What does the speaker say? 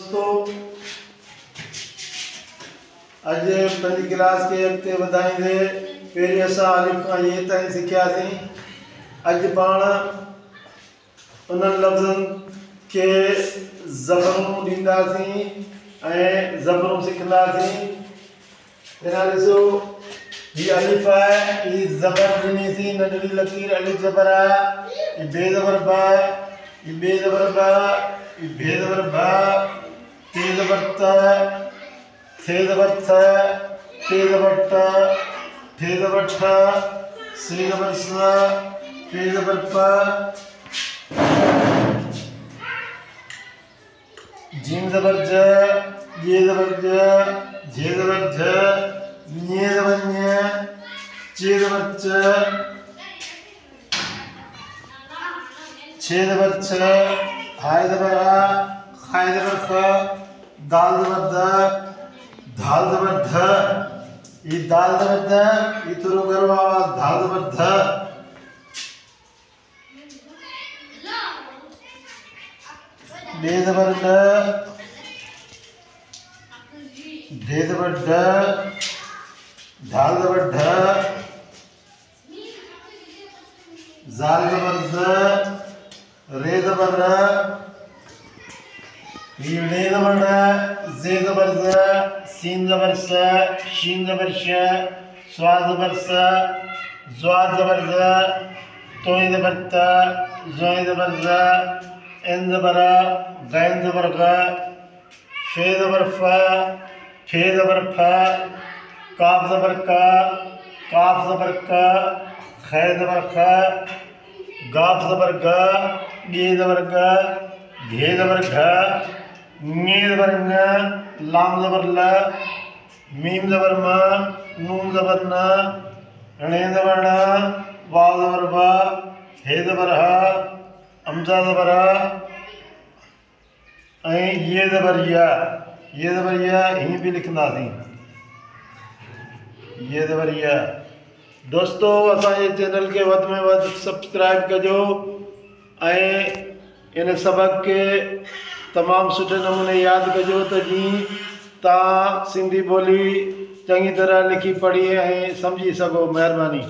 दोस्तों, अज पंजी क्लास के अॻिते वधाईंदे पहिरीं असां अलिफ खां ये ताईं सिखियासीं। अॼु पाण उन्हनि लफ़्ज़नि खे ज़बरूं ॾींदासीं ऐं ज़बरूं सिखंदासीं। हिन ॾिसो, हीअ अलिफ आहे, हीअ ज़बर ॾिनीसीं, नंढड़ी लकीर अलिफ ज़बर आहे, हीअ बे ज़बर ब, हीअ बे ज़बर ब, हीअ बे ज़बर ब, ते ज़बर त, थे ज़बर थ, ते ज़बर ट, ठे ज़बर ठ, से ज़बर स, पे ज़बर प, जीम ज़बर ज, ये ज़बर ज, झे ज़बर झ, ञे ज़बर ञ, चे ज़बर च, छे ज़बर छ, हाय ज़बर हा, खाय ज़बर ख, दाल ज़बर द, धाल ज़बर ध, ये दाल ज़बर ध, ये तुरु करो आवाज़, धाल ज़बर ध, बे ज़बर ड, ढे ज़बर ढ, ढाल ज़बर ढ, ज़ाल ज़बर ज़, रे ज़बर र, रे ज़बर र, ज़े ज़बर ज़, सीन ज़बर स, शीन ज़बर श, स्वा ज़बर स, ज़्वा ज़बर ज़, तोय ज़बर त, ज़ोय ज़बर ज़, एन ज़बर अ, गैन ज़बर ग, फे ज़बर फ, फे ज़बर फ, काफ ज़बर क, काफ ज़बर क, ख ज़बर ख, गाफ ज़बर ग, गे ज़बर ग, घे ज़बर घ, ञे ज़बर ञ, लाम ज़बर ल, मीम ज़बर म, नून ज़बर न, णे ज़बर ण, वाव ज़बर व, हे ज़बर ह, हमज़ा ज़बर ह, ऐं ये ज़बर या, ये ज़बर या हीअं बि लिखंदासीं, ये ज़बर या। दोस्तों, असांजे चैनल खे वधि में वधि सब्सक्राइब कजो ऐं इन सबक खे तमामु सुठे नमूने यादि कजो त जीअं तव्हां सिंधी ॿोली चङी तरह लिखी पढ़ी ऐं सम्झी सघो। महिरबानी।